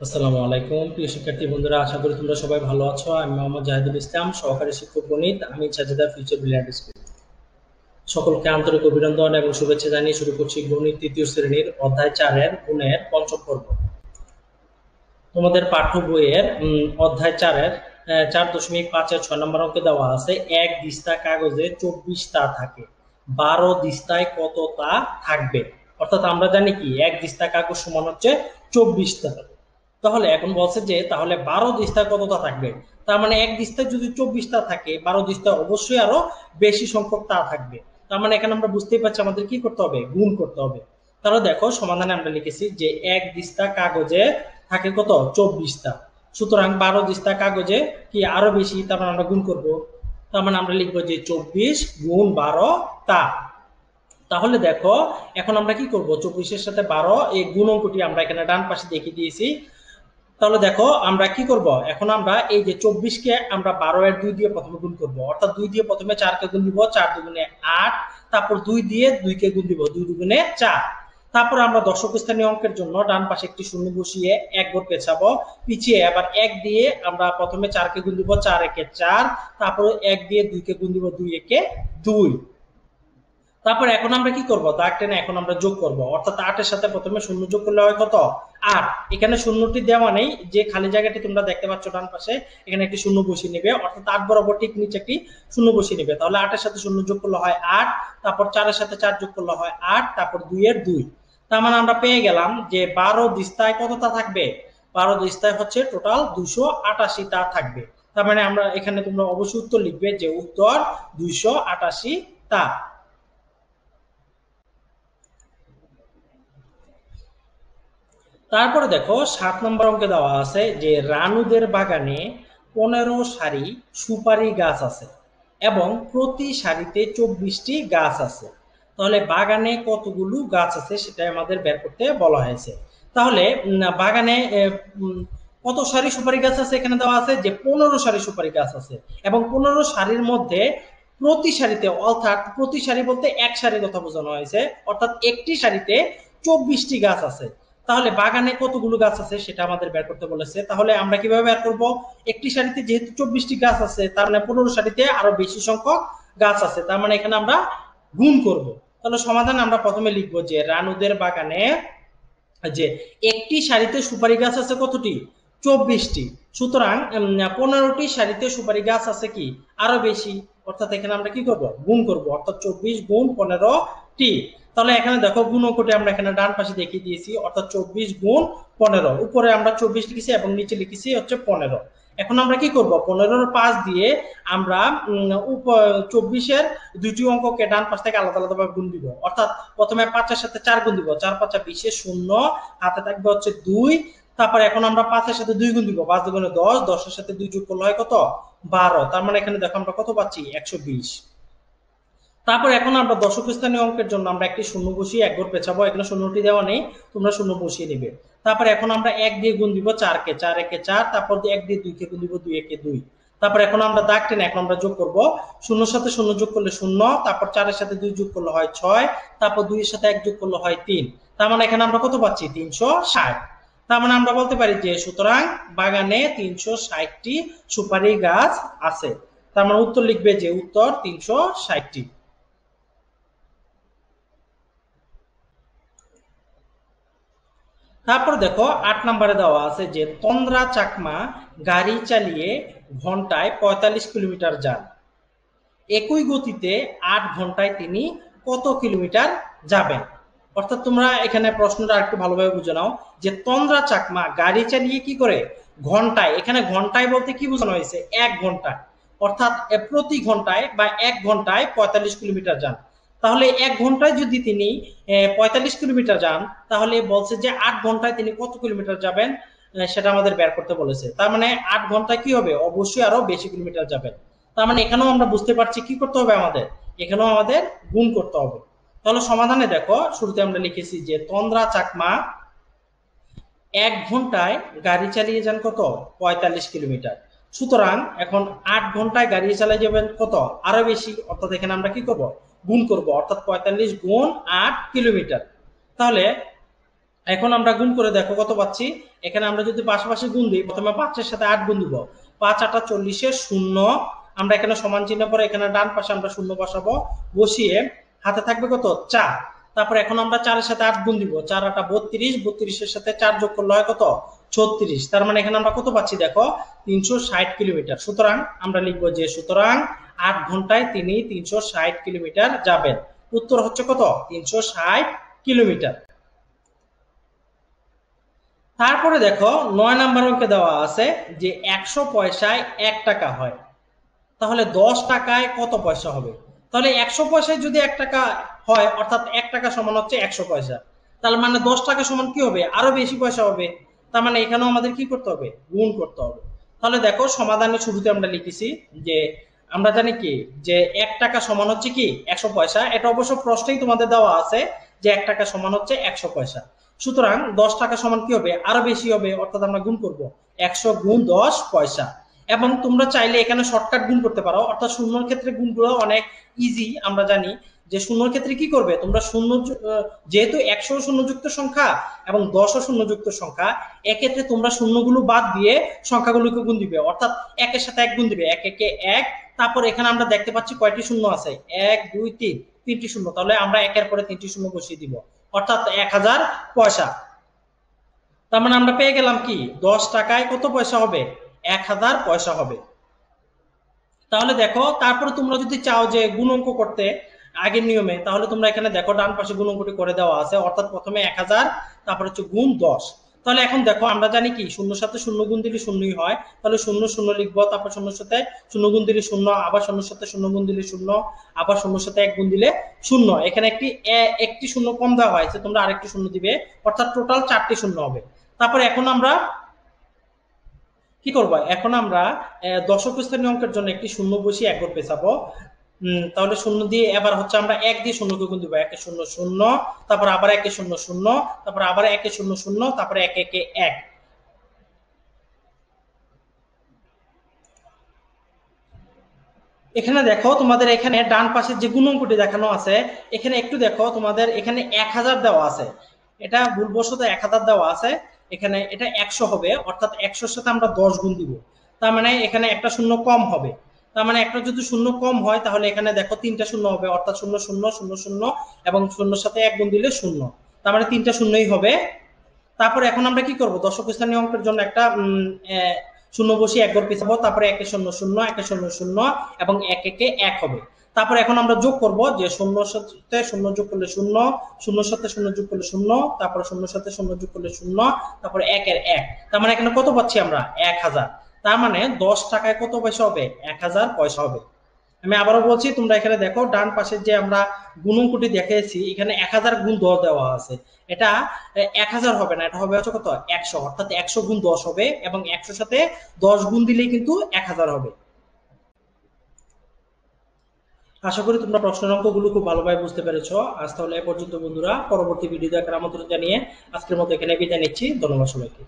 আসসালামু আলাইকুম প্রিয় শিক্ষার্থী বন্ধুরা, আশা করি তোমরা সবাই ভালো আছো। আমি মোহাম্মদ জাহিদুল ইসলাম, সহকারী শিক্ষক গণিত, আমি সাজেদা ফিউচার ব্রিলিয়ান্ট স্কুল। সকলকে আন্তরিক অভিনন্দন এবং শুভেচ্ছা জানিয়ে শুরু করছি গণিত তৃতীয় শ্রেণীর অধ্যায় 4-এর গুণের পঞ্চম পর্ব। তোমাদের পাঠ্য বইয়ের অধ্যায় 4-এর 4.5-এর 6 নম্বর অঙ্কে দেওয়া আছে, এক দিস্তা কাগজে 24 তা থাকে, 12 দিস্তায় কত তা থাকবে। অর্থাৎ আমরা জানি কি এক দিস্তা কাগজ সমান হচ্ছে 24 তা। তাহলে এখন বলছে যে তাহলে 12 দিস্তায় কতটা থাকবে। তার মানে এক দিস্তায় যদি 24টা থাকে, 12 দিস্তায় অবশ্যই আরো বেশি সংখ্যক তা থাকবে। তার মানে এখানে আমরা বুঝতেই পারছি আমাদের কি করতে হবে, গুণ করতে হবে। তাহলে দেখো সমাধানে আমরা লিখেছি যে এক দিস্তা কাগজে থাকে কত, 24টা। সুতরাং 12 দিস্তা কাগজে কি আরো বেশি, তার মানে আমরা গুণ করব। তার মানে আমরা লিখবো যে 24 গুণ 12 তা। তাহলে দেখো এখন আমরা কি করব, 24-এর সাথে 12 এই গুণ অঙ্কটি আমরা এখানে ডান পাশে দেখিয়ে দিয়েছি। তাহলে দেখো আমরা কি করব, এখন আমরা এই যে 24-কে আমরা 12-এর 2 দিয়ে প্রথমে গুণ করব। অর্থাৎ 2 দিয়ে প্রথমে 4-কে গুণ দিব, 4 দুগুণে 8, তারপর 2 দিয়ে 2-কে গুণ দিব, 2 দুগুণে 4। তারপর আমরা দশক স্থানীয় অঙ্কের জন্য ডান পাশে একটি শূন্য বসিয়ে এক ঘর পেছাবো, পিছিয়ে আবার 1 দিয়ে আমরা প্রথমে 4-কে গুণ দিব, 4 একে 4, তারপর 1 দিয়ে 2-কে গুণ দিব, 2 একে 2। তারপর এখন আমরা কি করব, দাগ টেনে এখন আমরা যোগ করব। অর্থাৎ 8 এর সাথে প্রথমে শূন্য যোগ করলে হয় কত, 8। এখানে শূন্যটি দেওয়া নেই, যে খালি জায়গাটি তোমরা দেখতে পাচ্ছ ডান পাশে, এখানে একটি শূন্য বসিয়ে নেবে। অর্থাৎ 8 বরাবর ঠিক নিচে একটি শূন্য বসিয়ে নেবে। তাহলে 8 এর সাথে শূন্য যোগ করলে হয় 8, তারপর 4 এর সাথে 4 যোগ করলে হয় 8, তারপর 2 এর 2। তার মানে আমরা পেয়ে গেলাম যে 12 দিস্তায় কতটা থাকবে, 12 দিস্তায় হচ্ছে টোটাল 288 টা থাকবে। তার মানে আমরা এখানে তোমরা অবশ্যই উত্তর লিখবে যে উত্তর 288 টা। তারপরে দেখো 7 নম্বর অঙ্কে দেওয়া আছে যে রানুদের বাগানে 15 সারি সুপারি গাছ আছে এবং প্রতি সারিতে 24টি গাছ আছে। তাহলে বাগানে কতগুলো গাছ আছে সেটা আমাদের বের করতে বলা হয়েছে। তাহলে বাগানে কত সারি সুপারি গাছ আছে, এখানে দেওয়া আছে যে 15 সারি সুপারি গাছ আছে এবং 15 সারির মধ্যে প্রতি সারিতে, অর্থাৎ প্রতি সারি বলতে এক সারির কথা বোঝানো হয়েছে, অর্থাৎ একটি সারিতে 24টি গাছ আছে। তাহলে বাগানে কতগুলো গাছ আছে সেটা আমাদের বের করতে বলেছে। তাহলে আমরা কিভাবে বের করব, একটি সারিতে যেহেতু 24টি গাছ আছে, তার মানে 15 সারিতে আরো বেশি সংখ্যক গাছ আছে, তার মানে এখানে আমরা গুণ করব। তাহলে সমাধান আমরা প্রথমে লিখবো যে রানুদের বাগানে যে একটি সারিতে সুপারি গাছ আছে কতটি, 24টি। সুতরাং 15টি সারিতে সুপারি গাছ আছে কি আরো বেশি, অর্থাৎ এখানে আমরা কি করব, গুণ করব। অর্থাৎ 24 গুণ 15টি। তাহলে এখানে দেখো গুণ অঙ্কটি আমরা এখানে ডান পাশে দেখিয়ে দিয়েছি, অর্থাৎ 24 গুণ 15, উপরে আমরা 24 লিখেছি এবং নিচে লিখেছি হচ্ছে 15। এখন আমরা কি করব, 15-র 5 দিয়ে আমরা 24-এর দুইটি অঙ্ককে ডান পাশ থেকে আলাদা আলাদা ভাবে গুণ দিব। অর্থাৎ প্রথমে 5-এর সাথে 4 গুণ দিব, 4 5 20, শূন্য হাতে থাকবে হচ্ছে 2। তারপর এখন আমরা 5-এর সাথে 2 গুণ দিব, 5 দুগুণে 10, 10-এর সাথে 2 যোগ করলে হয় কত, 12। তার মানে এখানে দেখো আমরা কত পাচ্ছি, 120। তারপর এখন আমরা দশক স্থানীয় অঙ্কের জন্য আমরা একটি শূন্য বসিয়ে এক ঘর পেছাবো, এখানে শূন্যটি দেওয়া নেই, তোমরা শূন্য বসিয়ে নিবে। তারপর এখন আমরা 1 দিয়ে গুণ দিব 4-কে, 4 একে 4, তারপর 1 দিয়ে 2-কে গুণ দিব, 2 একে 2। তারপর এখন আমরা দাগ টেনে এখন আমরা যোগ করব, শূন্যর সাথে শূন্য যোগ করলে শূন্য, তারপর 4-এর সাথে 2 যোগ করলে হয় 6, তারপর 2-এর সাথে 1 যোগ করলে হয় 3। তার মানে এখানে আমরা কত পাচ্ছি, 360। তার মানে আমরা বলতে পারি যে সুতরাং বাগানে 360টি সুপারি গাছ আছে। তার মানে উত্তর লিখবে যে উত্তর 360টি। তারপর দেখো 8 নম্বরে দেওয়া আছে যে তন্দ্রা চাকমা গাড়ি চালিয়ে ঘন্টায় 45 কিলোমিটার যান, একই গতিতে 8 ঘন্টায় তিনি কত কিলোমিটার যাবেন। অর্থাৎ তোমরা এখানে প্রশ্নটা একটু ভালোভাবে বুঝে নাও যে তন্দ্রা চাকমা গাড়ি চালিয়ে কি করে ঘন্টায়, এখানে ঘন্টায় বলতে কি বোঝানো হয়েছে, 1 ঘন্টায়। অর্থাৎ প্রতি ঘন্টায় বা 1 ঘন্টায় 45 কিলোমিটার যান। তাহলে 1 ঘন্টায় যদি তিনি 45 কিলোমিটার যান, তাহলে বলছে যে 8 ঘন্টায় তিনি কত কিলোমিটার যাবেন, সেটা আমাদের বের করতে বলেছে। তার মানে 8 ঘন্টায় কি হবে, অবশ্যই আরো বেশি কিলোমিটার যাবেন। তার মানে এখানেও আমরা বুঝতে পারছি কি করতে হবে, আমাদের এখানেও আমাদের গুণ করতে হবে। তাহলে সমাধানে দেখো শুরুতে আমরা লিখেছি যে তন্দ্রা চাকমা 1 ঘন্টায় গাড়ি চালিয়ে যান কত, 45 কিলোমিটার। সুতরাং এখন 8 ঘন্টায় গাড়ি চালিয়ে যাবেন কত, আরো বেশি। অর্থাৎ এখানে আমরা কি করব, গুণ করব। অর্থাৎ 45 গুণ 8 কিলোমিটার। তাহলে এখন আমরা গুণ করে দেখো কত পাচ্ছি। এখানে আমরা যদি পাশাপাশি গুণ দিই, প্রথমে 5 এর সাথে 8 গুণ দিব, 5 8 40 শূন্য। আমরা এখানে সমান চিহ্ন পরে এখানে ডান পাশে আমরা শূন্য বসাবো, বসিয়ে হাতে থাকবে কত 4। তারপর এখন আমরা 4 এর সাথে 8 গুণ দিব, 4 8 32, 32 এর সাথে 4 যোগ করলে হয় কত 36। তার মানে এখানে আমরা কত পাচ্ছি দেখো 360 কিলোমিটার। সুতরাং আমরা লিখবো যে সুতরাং 8 ঘন্টায় তিনি 360 কিলোমিটার যাবেন। উত্তর হচ্ছে কত 360 কিলোমিটার। তারপরে দেখো 9 নাম্বার অঙ্কে দেওয়া আছে যে 100 পয়সায় 1 টাকা হয়, তাহলে 10 টাকায় কত পয়সা হবে। তাহলে 100 পয়সায় যদি 1 টাকা হয়, অর্থাৎ 1 টাকা সমান হচ্ছে 100 পয়সা, তাহলে মানে 10 টাকা সমান কি হবে, আরো বেশি পয়সা হবে। তার মানে এখানেও আমাদের কি করতে হবে, গুণ করতে হবে। তাহলে দেখো সমাধানের শুরুতে আমরা লিখেছি যে আমরা জানি কি যে 1 টাকা সমান হচ্ছে কি 100 পয়সা। এটা অবশ্য প্রশ্নেই তোমাদের দেওয়া আছে যে 1 টাকা সমান হচ্ছে 100 পয়সা। সুতরাং 10 টাকা সমান কি হবে, আরো বেশি হবে, অর্থাৎ আমরা গুণ করব 100 গুণ 10 পয়সা। এবং তোমরা চাইলে এখানে শর্টকাট গুণ করতে পারো, অর্থাৎ শূন্যর ক্ষেত্রে গুণগুলো অনেক ইজি। আমরা জানি যে শূন্যর ক্ষেত্রে কি করবে তোমরা, শূন্য যেহেতু 100 শূন্যযুক্ত সংখ্যা এবং 10 শূন্যযুক্ত সংখ্যা, এক্ষেত্রে তোমরা শূন্যগুলো বাদ দিয়ে সংখ্যাগুলোকে গুণ দিবে, অর্থাৎ 1 এর সাথে 1 গুণ দিবে, 1 1 1। তারপর এখানে আমরা দেখতে পাচ্ছি কয়টি শূন্য আছে, 1 2 3, 3টি শূন্য। তাহলে আমরা একের পরে 3টি শূন্য বসিয়ে দিব, অর্থাৎ 1000 পয়সা। তার মানে আমরা পেয়ে গেলাম কি 10 টাকায় কত পয়সা হবে, 1000 পয়সা হবে। তাহলে দেখো তারপরে তোমরা যদি চাও যে গুণ অঙ্ক করতে আগের নিয়মে, তাহলে তোমরা এখানে দেখো ডান পাশে গুণ অঙ্কটি করে দেওয়া আছে, অর্থাৎ প্রথমে 1000, তারপর হচ্ছে গুণ 10। তাহলে এখন দেখো আমরা জানি কি শূন্যর সাথে শূন্য গুণ দিলে শূন্যই হয়, তাহলে শূন্য শূন্য লিখবো, তারপর শূন্যর সাথে শূন্য গুণ দিলে শূন্য, আবার শূন্যর সাথে শূন্য গুণ দিলে শূন্য, আবার শূন্যর সাথে 1 গুণ দিলে শূন্য। এখানে একটি শূন্য কম দেওয়া হয়েছে, তোমরা আরেকটি শূন্য দিবে, অর্থাৎ টোটাল 4টি শূন্য হবে। তারপরে এখন আমরা কি করবো, এখন আমরা দশক স্থানীয় অঙ্কের জন্য একটি শূন্য বসিয়ে 1 ঘর পেছাবো। তাহলে শূন্য দিয়ে এবার হচ্ছে আমরা 1 দিয়ে শূন্যকে গুণ দিব, 1 0 0, তারপর আবার 1 0 0, তারপর আবার 1 0 0, তারপর 1 1 1। এখানে দেখো তোমাদের এখানে ডান পাশের যে গুণ অঙ্কটি দেখানো আছে, এখানে একটু দেখো তোমাদের এখানে 1000 দেওয়া আছে, এটা ভুলবশত 1000 দেওয়া আছে, এখানে এটা 100 হবে, অর্থাৎ 100 এর সাথে আমরা 10 গুণ দিব। তার মানে এখানে একটা শূন্য কম হবে। তার মানে একটা যদি শূন্য কম হয়, তাহলে এখানে দেখো 3টা শূন্য হবে, অর্থাৎ 0 0 0 0 এবং শূন্যর সাথে 1 গুণ দিলে শূন্য। তার মানে 3টা শূন্যই হবে। তারপরে এখন আমরা কি করব, দশক স্থানীয় অঙ্কের জন্য একটা শূন্য বসিয়ে 1 ঘর পিছাবো, তারপরে 1 0 0, 1 0 0 এবং 1 1 1 হবে। তারপর এখন আমরা যোগ করব যে শূন্যর সাথে শূন্য যোগ করলে শূন্য, শূন্যর সাথে শূন্য যোগ করলে শূন্য, তারপর শূন্যর সাথে শূন্য যোগ করলে শূন্য, তারপর 1 এর 1। তার মানে এখানে কত পাচ্ছি আমরা 1000। তার মানে 10 টাকায় কত পয়সা হবে, 1000 পয়সা হবে। আমি আবারও বলছি, তোমরা এখানে দেখো ডান পাশে যে আমরা গুণ অঙ্কটি দেখিয়েছি, এখানে 1000 গুণ 10 দেওয়া আছে। এটা 1000 হবে না, এটা হবে হচ্ছে কত 100, অর্থাৎ 100 গুণ 10 হবে, এবং 100 সাথে 10 গুণ দিলেই কিন্তু 1000 হবে। আশা করি তোমরা প্রশ্নের অঙ্কগুলো খুব ভালোভাবে বুঝতে পেরেছো। আজ তাহলে এ পর্যন্ত বন্ধুরা, পরবর্তী ভিডিও দেখার আমন্ত্রণ জানিয়ে আজকের মতো এখানে বিদায় নিচ্ছি। ধন্যবাদ সবাইকে।